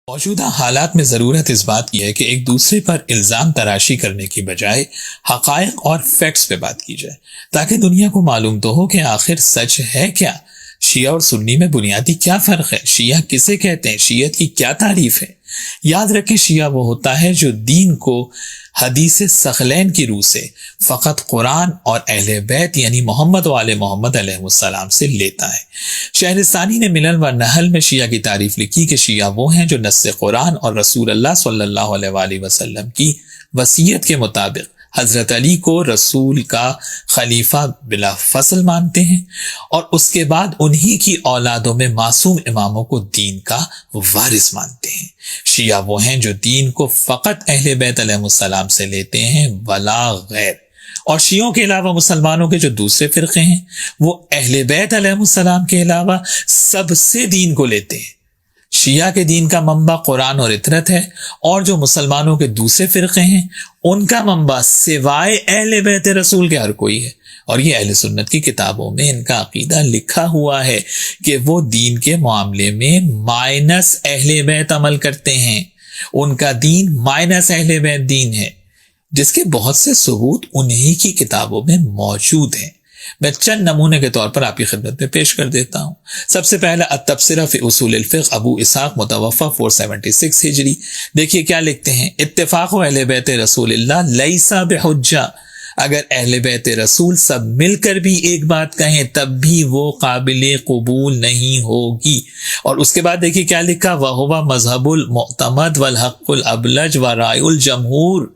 موجودہ حالات میں ضرورت اس بات کی ہے کہ ایک دوسرے پر الزام تراشی کرنے کی بجائے حقائق اور فیکٹس پہ بات کی جائے، تاکہ دنیا کو معلوم تو ہو کہ آخر سچ ہے کیا، شیعہ اور سنی میں بنیادی کیا فرق ہے، شیعہ کسے کہتے ہیں، شیعت کی کیا تعریف ہے۔ یاد رکھیں، شیعہ وہ ہوتا ہے جو دین کو حدیث ثقلین کی روح سے فقط قرآن اور اہل بیت یعنی محمد و آل محمد علیہ السلام سے لیتا ہے۔ شہرستانی نے ملل و نحل میں شیعہ کی تعریف لکھی کہ شیعہ وہ ہیں جو نص قرآن اور رسول اللہ صلی اللہ علیہ وآلہ وسلم کی وصیت کے مطابق حضرت علی کو رسول کا خلیفہ بلا فصل مانتے ہیں، اور اس کے بعد انہی کی اولادوں میں معصوم اماموں کو دین کا وارث مانتے ہیں۔ شیعہ وہ ہیں جو دین کو فقط اہل بیت علیہ السلام سے لیتے ہیں ولا غیر، اور شیعوں کے علاوہ مسلمانوں کے جو دوسرے فرقے ہیں وہ اہل بیت علیہ السلام کے علاوہ سب سے دین کو لیتے ہیں۔ شیعہ کے دین کا منبع قرآن اور اطرت ہے، اور جو مسلمانوں کے دوسرے فرقے ہیں ان کا منبع سوائے اہل بیت رسول کے ہر کوئی ہے، اور یہ اہل سنت کی کتابوں میں ان کا عقیدہ لکھا ہوا ہے کہ وہ دین کے معاملے میں مائنس اہل بیت عمل کرتے ہیں، ان کا دین مائنس اہل بیت دین ہے، جس کے بہت سے ثبوت انہی کی کتابوں میں موجود ہیں۔ میں چند نمونے کے طور پر آپ کی خدمت میں پیش کر دیتا ہوں۔ سب سے پہلا التبصرہ فی اصول الفقہ، ابو اسحاق متوفی 476 ہجری۔ دیکھیے کیا لکھتے ہیں، اتفاق اہل بیت رسول اللہ لیس بحجہ، اگر اہل بیت رسول سب مل کر بھی ایک بات کہیں تب بھی وہ قابل قبول نہیں ہوگی۔ اور اس کے بعد دیکھیے کیا لکھا، وَهُوَ مذہب المعتمد والحق الابلج ورائے الجمہور،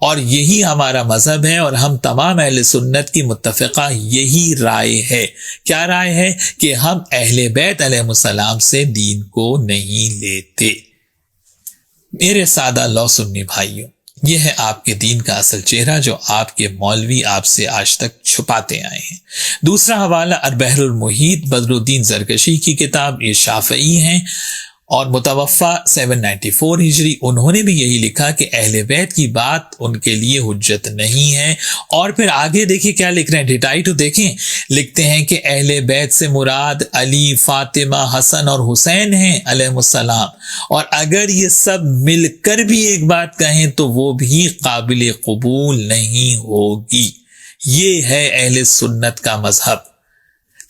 اور یہی ہمارا مذہب ہے اور ہم تمام اہل سنت کی متفقہ یہی رائے ہے۔ کیا رائے ہے؟ کہ ہم اہل بیت علیہ السلام سے دین کو نہیں لیتے۔ میرے سادہ لو سنی بھائیوں، یہ ہے آپ کے دین کا اصل چہرہ جو آپ کے مولوی آپ سے آج تک چھپاتے آئے ہیں۔ دوسرا حوالہ البحر المحیط، بدر الدین زرکشی کی کتاب، یہ شافعی ہیں اور متوفی 794 ہجری۔ انہوں نے بھی یہی لکھا کہ اہل بیت کی بات ان کے لیے حجت نہیں ہے، اور پھر آگے دیکھیں کیا لکھ رہے ہیں، ڈیٹائی تو دیکھیں، لکھتے ہیں کہ اہل بیت سے مراد علی، فاطمہ، حسن اور حسین ہیں علیہ السلام، اور اگر یہ سب مل کر بھی ایک بات کہیں تو وہ بھی قابل قبول نہیں ہوگی۔ یہ ہے اہل سنت کا مذہب۔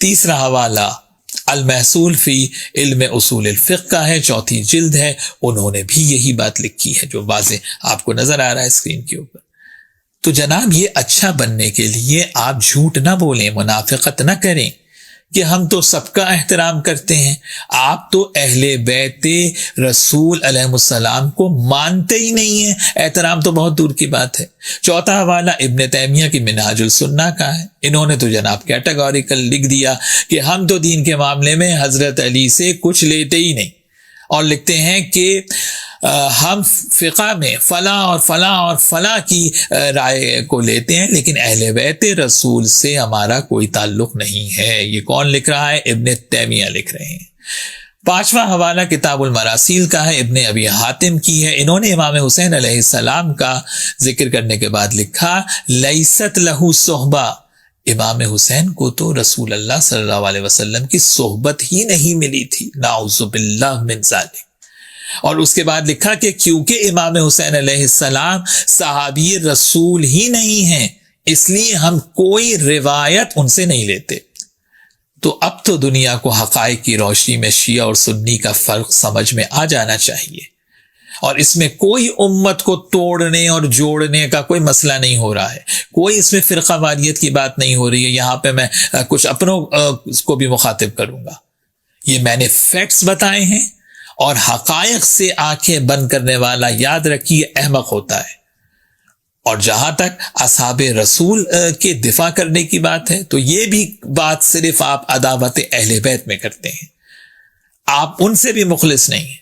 تیسرا حوالہ المحصول فی علم اصول الفقہ کا ہے، 4 جلد ہے، انہوں نے بھی یہی بات لکھی ہے جو واضح آپ کو نظر آ رہا ہے اسکرین کے اوپر۔ تو جناب، یہ اچھا بننے کے لیے آپ جھوٹ نہ بولیں، منافقت نہ کریں کہ ہم تو سب کا احترام کرتے ہیں۔ آپ تو اہل بیت رسول علیہ السلام کو مانتے ہی نہیں ہیں، احترام تو بہت دور کی بات ہے۔ چوتھا حوالہ ابن تیمیہ کی منہاج السنہ کا ہے، انہوں نے تو جناب کیٹیگوریکل لکھ دیا کہ ہم تو دین کے معاملے میں حضرت علی سے کچھ لیتے ہی نہیں، اور لکھتے ہیں کہ ہم فقہ میں فلاں اور فلاں اور فلاں کی رائے کو لیتے ہیں، لیکن اہل بیت رسول سے ہمارا کوئی تعلق نہیں ہے۔ یہ کون لکھ رہا ہے؟ ابن تیمیہ لکھ رہے ہیں۔ 5واں حوالہ کتاب المراسیل کا ہے، ابن ابی حاتم کی ہے، انہوں نے امام حسین علیہ السلام کا ذکر کرنے کے بعد لکھا، لیست لہ صحبہ، امام حسین کو تو رسول اللہ صلی اللہ علیہ وسلم کی صحبت ہی نہیں ملی تھی، نعوذ باللہ من ذالک۔ اور اس کے بعد لکھا کہ کیونکہ امام حسین علیہ السلام صحابی رسول ہی نہیں ہیں، اس لیے ہم کوئی روایت ان سے نہیں لیتے۔ تو اب تو دنیا کو حقائق کی روشنی میں شیعہ اور سنی کا فرق سمجھ میں آ جانا چاہیے، اور اس میں کوئی امت کو توڑنے اور جوڑنے کا کوئی مسئلہ نہیں ہو رہا ہے، کوئی اس میں فرقہ واریت کی بات نہیں ہو رہی ہے۔ یہاں پہ میں کچھ اپنوں کو بھی مخاطب کروں گا، یہ میں نے فیکٹس بتائے ہیں، اور حقائق سے آنکھیں بند کرنے والا یاد رکھیے احمق ہوتا ہے۔ اور جہاں تک اصحاب رسول کے دفاع کرنے کی بات ہے، تو یہ بھی بات صرف آپ عداوت اہل بیت میں کرتے ہیں، آپ ان سے بھی مخلص نہیں ہیں۔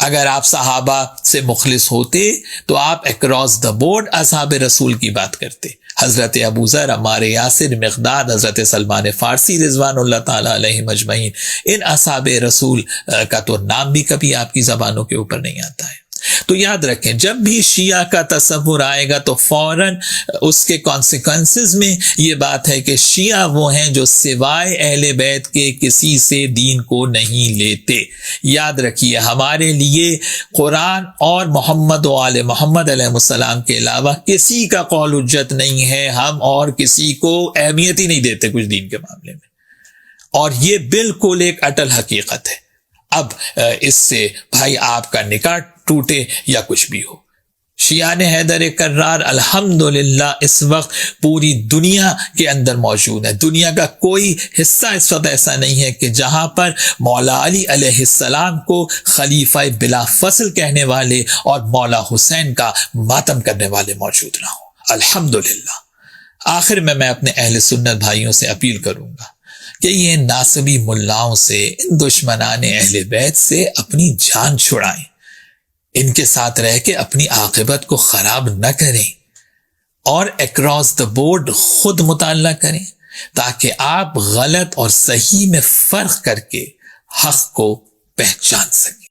اگر آپ صحابہ سے مخلص ہوتے تو آپ اکراس دا بورڈ اصحاب رسول کی بات کرتے، حضرت ابو ذر، عمار یاسر، مقداد، حضرت سلمان فارسی رضوان اللہ تعالی علیہ مجمعین، ان اصحاب رسول کا تو نام بھی کبھی آپ کی زبانوں کے اوپر نہیں آتا ہے۔ تو یاد رکھیں جب بھی شیعہ کا تصور آئے گا تو فوراً اس کے کانسیکوینسز میں یہ بات ہے کہ شیعہ وہ ہیں جو سوائے اہل بیت کے کسی سے دین کو نہیں لیتے. یاد رکھیے ہمارے لیے قرآن اور محمد و آل محمد علیہ السلام کے علاوہ کسی کا قول حجت نہیں ہے. ہم اور کسی کو اہمیت ہی نہیں دیتے کچھ دین کے معاملے میں، اور یہ بالکل ایک اٹل حقیقت ہے. اب اس سے بھائی آپ کا نکاح ٹوٹے یا کچھ بھی ہو، شیعان حیدر کرار الحمدللہ اس وقت پوری دنیا کے اندر موجود ہے. دنیا کا کوئی حصہ اس وقت ایسا نہیں ہے کہ جہاں پر مولا علی علیہ السلام کو خلیفہ بلا فصل کہنے والے اور مولا حسین کا ماتم کرنے والے موجود نہ ہوں. الحمدللہ. آخر میں اپنے اہل سنت بھائیوں سے اپیل کروں گا کہ یہ ناصبی ملاؤں سے، ان دشمنان اہل بیت سے اپنی جان چھڑائیں، ان کے ساتھ رہ کے اپنی عاقبت کو خراب نہ کریں، اور اکراس دا بورڈ خود مطالعہ کریں تاکہ آپ غلط اور صحیح میں فرق کر کے حق کو پہچان سکیں.